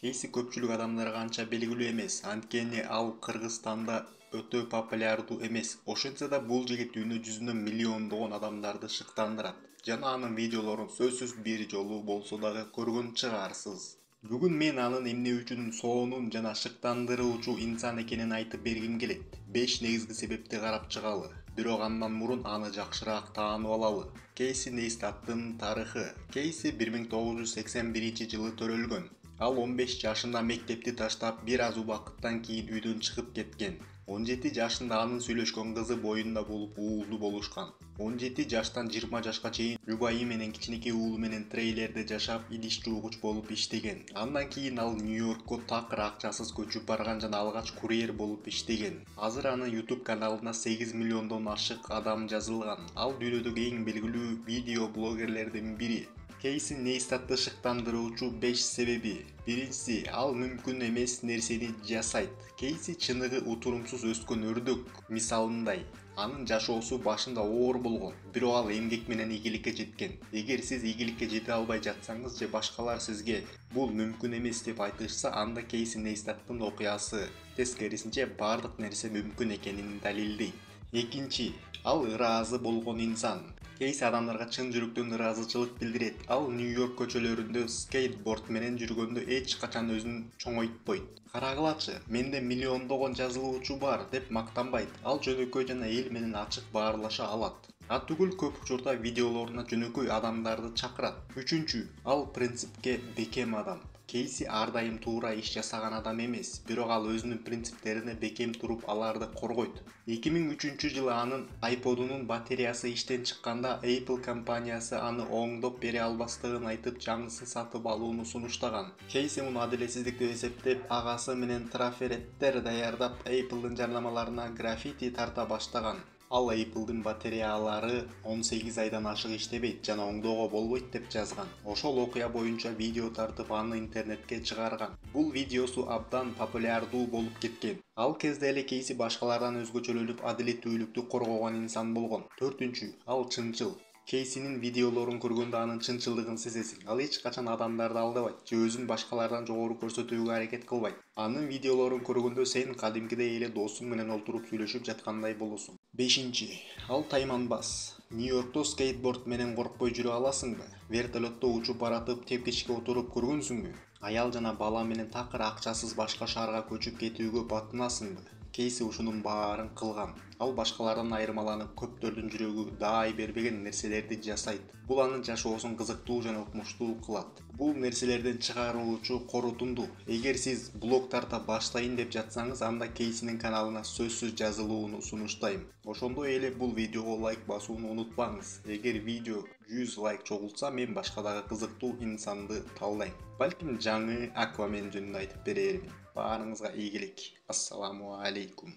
Кейси көпчүлүк адамдарга анча белгилүү эмес, анткени ал Кыргызстанда өтө популярдуу эмес. Ошентсе да бул жигит дүйнө жүзүндө миллиондогон адамдарды шыктандырат. Жана анын видеолорун сөзсүз бир жолу болсо дагы көргөн чыгарсыз. Бүгүн мен анын эмне үчүн соонун жана шыктандыруучу инсан экенин айтып бергим келет. 5 негизги себепти карап чыгалы. Бирок андан мурун аны жакшыраак таанып алалы. Кейси Нейстаттын тарыхы. Кейси 1981-жылы төрөлгөн. Ал 15 жашында мектепти таштап, бир аз убакыттан кийин үйдөн чыгып кеткен. 17 жашында анын сүйлөшкөн кызы боюнда болуп уулду болушкан. 17 жаштан 20 жашка чейин жубайы менен кичинекей уулу менен трейлерде жашап, идиш жуугуч болуп иштеген. Андан кийин ал Нью-Йоркко такыр акчасыз көчүп барган жана алгач курьер болуп иштеген. Азыр анын YouTube каналына 8 миллиондон ашык адам жазылган. Ал дүйнөдөгү эң белгилүү видео блогерлердин бири. Кейси Нейстатты шыктандыруучу 5 себеби. Биринчиси, ал мүмкүн эмес нерсени жасайт. Кейси чыныгы утурумсуз өскөн өрдөк мисалындай. Анын жашоосу башында оор болгон, бирок ал эмгек менен ийгиликке жеткен. Эгер сиз ийгиликке жете албай жатсаңыз же башкалар сизге бул мүмкүн эмес деп айтышса, анда Кейси Нейстаттын окуясы тескерисинче бардык нерсе мүмкүн экенин далилдейт. Экинчи, ал ыраазы болгон инсан. Кейси адамдарга чын жүрөктөн ыраазычылык билдирет. Ал Нью-Йорк көчөлөрүндө скейтборд менен жүргөндө эч качан өзүн чоңойтпойт. Карагылачы, менде миллиондогон жазылуучу бар деп мактанбайт. Ал жөнөкөй жана эл менен ачык баарлаша алат. Түгүл көп учурда видеолоруна жөнөкөй адамдарды чакырат. Үчүнчү, ал принципке бекем адам. Кейси ар дайым туура иш жасаган адам эмес, бирок ал өзүнүн принциптерине бекем туруп аларды коргойт. 2003-жылы анын iPod'унун батареясы иштен чыкканда Apple компаниясы аны оңдоп бере албастыгын айтып, жаңысын сатып алууну сунуштаган. Кейси муну адилетсиздик деп эсептеп, агасы менен трафареттер даярдап, Apple'дын жарнамаларына граффити тарта баштаган. Ал Apple'дын батареялары 18 айдан ашык иштебейт жана оңдоого болбойт деп жазган. Ошол окуя боюнча видео тартып, аны интернетке чыгарган. Бул видеосу абдан популярдуу болуп кеткен. Ал кезде эле Кейси башкалардан өзгөчөлөнүп, адилеттүүлүктү коргогон инсан болгон. Төртүнчү, ал чынчыл. Кейсинин видеолорун көргөндө анын чынчылдыгын сезесиң. Ал эч качан адамдарды алдабайт же өзүн башкалардан жогору көрсөтүүгө аракет кылбайт. Анын видеолорун көргөндө сен кадимкидей эле досуң менен олтуруп сүйлөшүп жаткандай болосуң. Бешинчи, ал тайманбас. Нью-Йоркто скейтборд менен коркпой жүрө аласыңбы? Вертолетто учуп баратып, тепкичке отуруп көргөнсүңбү? Аял жана бала менен такыр акчасыз башка шаарга көчүп кетүүгө батынасыңбы? Кейси ушунун баарын кылган. Ал башкалардан айырмаланып, көптөрдүн жүрөгү даай бербеген нерселерди жасайт. Бул анын жашоосун кызыктуу жана укмуштуу кылат. Бул нерселерден чыгаруучу корутунду. Эгер сиз блог тарта баштайын деп жатсаңыз, анда Кейсинин каналына сөзсүз жазылууну сунуштайм. Ошондой эле бул видеого лайк басууну унутпаңыз. Эгер видео 100 лайк чогултса, мен башка дагы кызыктуу инсанды талдайм. Балким жаңы Аквамен жөнүндө айтып берермин. Баарыңызга ийгилик. Ассаламу алейкум.